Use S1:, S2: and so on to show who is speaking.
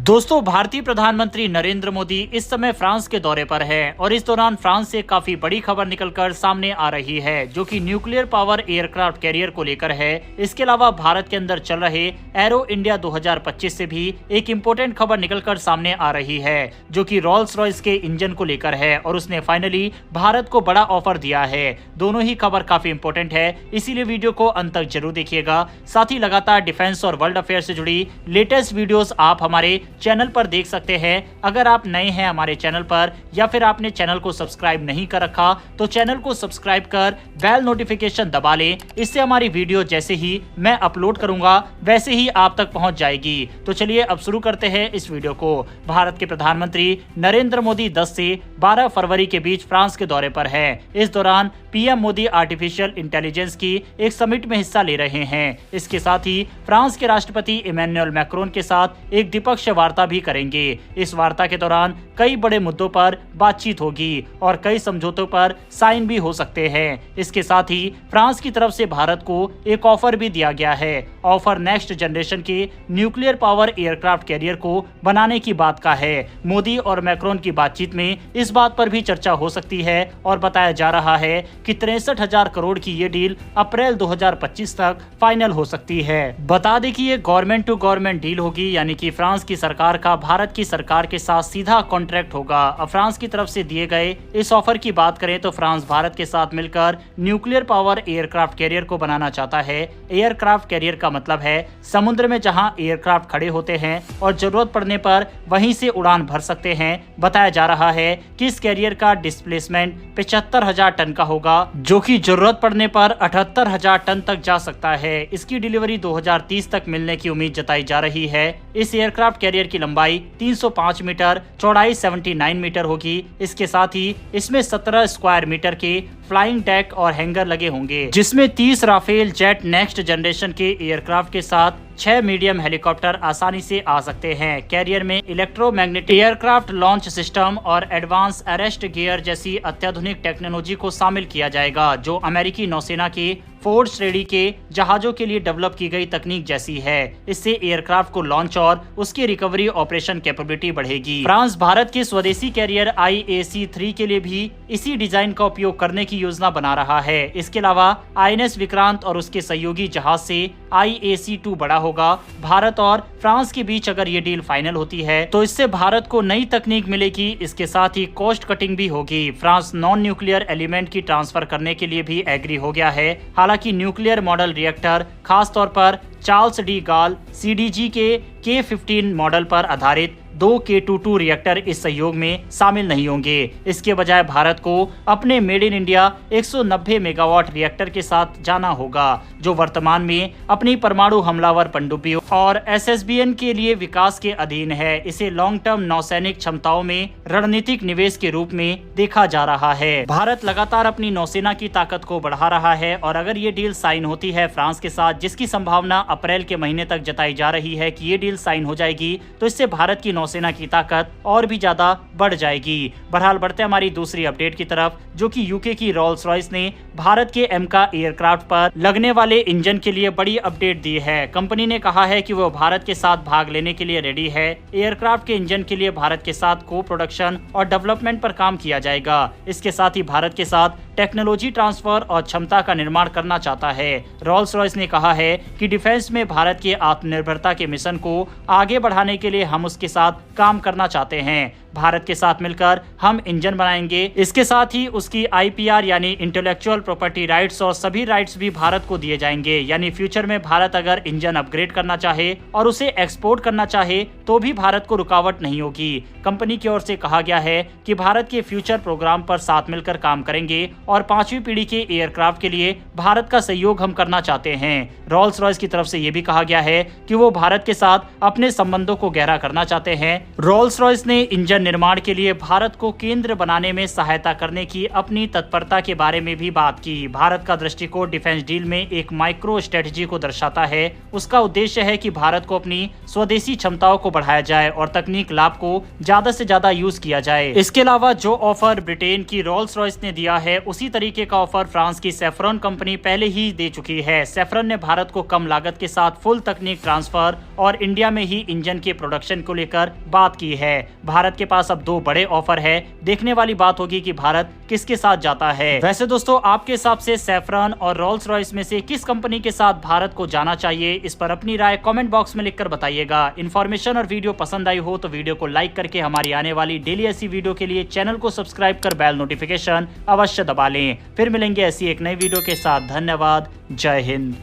S1: दोस्तों, भारतीय प्रधानमंत्री नरेंद्र मोदी इस समय फ्रांस के दौरे पर है और इस दौरान फ्रांस से काफी बड़ी खबर निकलकर सामने आ रही है, जो कि न्यूक्लियर पावर एयरक्राफ्ट कैरियर को लेकर है। इसके अलावा भारत के अंदर चल रहे एरो इंडिया 2025 से भी एक इम्पोर्टेंट खबर निकलकर सामने आ रही है, जो कि रोल्स रॉयस के इंजन को लेकर है और उसने फाइनली भारत को बड़ा ऑफर दिया है। दोनों ही खबर काफी इंपॉर्टेंट है, इसीलिए वीडियो को अंत तक जरूर देखिएगा। साथ ही लगातार डिफेंस और वर्ल्ड अफेयर से जुड़ी लेटेस्ट वीडियोस आप हमारे चैनल पर देख सकते हैं। अगर आप नए हैं हमारे चैनल पर या फिर आपने चैनल को सब्सक्राइब नहीं कर रखा तो चैनल को सब्सक्राइब कर बेल नोटिफिकेशन दबा लें। इससे हमारी वीडियो जैसे ही मैं अपलोड करूंगा वैसे ही आप तक पहुंच जाएगी। तो चलिए अब शुरू करते हैं इस वीडियो को। भारत के प्रधानमंत्री नरेंद्र मोदी 10 से 12 फरवरी के बीच फ्रांस के दौरे पर है। इस दौरान पीएम मोदी आर्टिफिशियल इंटेलिजेंस की एक समिट में हिस्सा ले रहे हैं। इसके साथ ही फ्रांस के राष्ट्रपति इमैनुअल मैक्रोन के साथ एक द्विपक्षीय वार्ता भी करेंगे। इस वार्ता के दौरान कई बड़े मुद्दों पर बातचीत होगी और कई समझौतों पर साइन भी हो सकते हैं। इसके साथ ही फ्रांस की तरफ से भारत को एक ऑफर भी दिया गया है। ऑफर नेक्स्ट जनरेशन के न्यूक्लियर पावर एयरक्राफ्ट कैरियर को बनाने की बात का है। मोदी और मैक्रोन की बातचीत में इस बात पर भी चर्चा हो सकती है और बताया जा रहा है कि 63,000 करोड़ की ये डील अप्रैल 2025 तक फाइनल हो सकती है। बता दें कि ये गवर्नमेंट टू गवर्नमेंट डील होगी, यानी कि फ्रांस की सरकार का भारत की सरकार के साथ सीधा कॉन्ट्रैक्ट होगा। अब फ्रांस की तरफ से दिए गए इस ऑफर की बात करें तो फ्रांस भारत के साथ मिलकर न्यूक्लियर पावर एयरक्राफ्ट कैरियर को बनाना चाहता है। एयरक्राफ्ट कैरियर का मतलब है समुद्र में जहां एयरक्राफ्ट खड़े होते हैं और जरूरत पड़ने पर वहीं से उड़ान भर सकते हैं। बताया जा रहा है कि इस कैरियर का डिस्प्लेसमेंट 75,000 टन का होगा, जो कि जरूरत पड़ने पर 78,000 टन तक जा सकता है। इसकी डिलीवरी 2030 तक मिलने की उम्मीद जताई जा रही है। इस एयरक्राफ्ट कैरियर की लंबाई 305 मीटर, चौड़ाई 79 मीटर होगी। इसके साथ ही इसमें 17 स्क्वायर मीटर के फ्लाइंग डेक और हैंगर लगे होंगे, जिसमें 30 राफेल जेट नेक्स्ट जनरेशन के एयरक्राफ्ट के साथ 6 मीडियम हेलीकॉप्टर आसानी से आ सकते हैं। कैरियर में इलेक्ट्रोमैग्नेटिक एयरक्राफ्ट लॉन्च सिस्टम और एडवांस अरेस्ट गियर जैसी अत्याधुनिक टेक्नोलॉजी को शामिल किया जाएगा, जो अमेरिकी नौसेना की फोर्ड श्रेणी के जहाजों के लिए डेवलप की गई तकनीक जैसी है। इससे एयरक्राफ्ट को लॉन्च और उसकी रिकवरी ऑपरेशन कैपेबिलिटी बढ़ेगी। फ्रांस भारत के स्वदेशी कैरियर IAC-3 के लिए भी इसी डिजाइन का उपयोग करने की योजना बना रहा है। इसके अलावा INS विक्रांत और उसके सहयोगी जहाज से IAC-2 बड़ा होगा। भारत और फ्रांस के बीच अगर ये डील फाइनल होती है तो इससे भारत को नई तकनीक मिलेगी। इसके साथ ही कॉस्ट कटिंग भी होगी। फ्रांस नॉन न्यूक्लियर एलिमेंट की ट्रांसफर करने के लिए भी एग्री हो गया है। हालांकि न्यूक्लियर मॉडल रिएक्टर खास तौर पर चार्ल्स डी गॉल CDG के K-15 मॉडल पर आधारित 2 K-22 रिएक्टर इस सहयोग में शामिल नहीं होंगे। इसके बजाय भारत को अपने made in India 190 megawatt reactor के साथ जाना होगा, जो वर्तमान में अपनी परमाणु हमलावर पनडुब्बियों और SSBN के लिए विकास के अधीन है। इसे लॉन्ग टर्म नौसैनिक क्षमताओं में रणनीतिक निवेश के रूप में देखा जा रहा है। भारत लगातार अपनी नौसेना की ताकत को बढ़ा रहा है और अगर ये डील साइन होती है फ्रांस के साथ, जिसकी संभावना अप्रैल के महीने तक जताई जा रही है कि ये डील साइन हो जाएगी, तो इससे भारत की नौसेना की ताकत और भी ज्यादा बढ़ जाएगी। बहरहाल बढ़ते हमारी दूसरी अपडेट की तरफ, जो कि यूके की रोल्स रॉयस ने भारत के एमका एयरक्राफ्ट पर लगने वाले इंजन के लिए बड़ी अपडेट दी है। कंपनी ने कहा है कि वो भारत के साथ भाग लेने के लिए रेडी है। एयरक्राफ्ट के इंजन के लिए भारत के साथ को प्रोडक्शन और डेवलपमेंट पर काम किया जाएगा। इसके साथ ही भारत के साथ टेक्नोलॉजी ट्रांसफर और क्षमता का निर्माण करना चाहता है। रोल्स रॉयस ने कहा है कि डिफेंस में भारत के आत्मनिर्भरता के मिशन को आगे बढ़ाने के लिए हम उसके साथ काम करना चाहते हैं। भारत के साथ मिलकर हम इंजन बनाएंगे। इसके साथ ही उसकी IPR यानी इंटेलेक्चुअल प्रॉपर्टी राइट्स और सभी राइट्स भी भारत को दिए जाएंगे। यानी फ्यूचर में भारत अगर इंजन अपग्रेड करना चाहे और उसे एक्सपोर्ट करना चाहे तो भी भारत को रुकावट नहीं होगी। कंपनी की ओर से कहा गया है कि भारत के फ्यूचर प्रोग्राम पर साथ मिलकर काम करेंगे और 5वीं पीढ़ी के एयरक्राफ्ट के लिए भारत का सहयोग हम करना चाहते हैं। रोल्स रॉयस की तरफ से यह भी कहा गया है कि वो भारत के साथ अपने संबंधों को गहरा करना चाहते हैं। रोल्स रॉयस ने इंजन निर्माण के लिए भारत को केंद्र बनाने में सहायता करने की अपनी तत्परता के बारे में भी बात की। भारत का दृष्टिकोण डिफेंस डील में एक माइक्रो स्ट्रेटजी को दर्शाता है। उसका उद्देश्य है कि भारत को अपनी स्वदेशी क्षमताओं को बढ़ाया जाए और तकनीक लाभ को ज्यादा से ज्यादा यूज किया जाए। इसके अलावा जो ऑफर ब्रिटेन की रोल्स रॉयस ने दिया है, उसी तरीके का ऑफर फ्रांस की सेफ्रॉन कंपनी पहले ही दे चुकी है। सेफ्रॉन ने भारत को कम लागत के साथ फुल तकनीक ट्रांसफर और इंडिया में ही इंजन के प्रोडक्शन को लेकर बात की है। भारत के पास अब 2 बड़े ऑफर है। देखने वाली बात होगी कि भारत किसके साथ जाता है। वैसे दोस्तों, आपके हिसाब से सेफ्रॉन और रोल्स रॉयस में से किस कंपनी के साथ भारत को जाना चाहिए, इस पर अपनी राय कमेंट बॉक्स में लिखकर बताइएगा। इन्फॉर्मेशन और वीडियो पसंद आई हो तो वीडियो को लाइक करके हमारी आने वाली डेली ऐसी वीडियो के लिए चैनल को सब्सक्राइब कर बेल नोटिफिकेशन अवश्य दबा लें। फिर मिलेंगे ऐसी एक नई वीडियो के साथ। धन्यवाद। जय हिंद।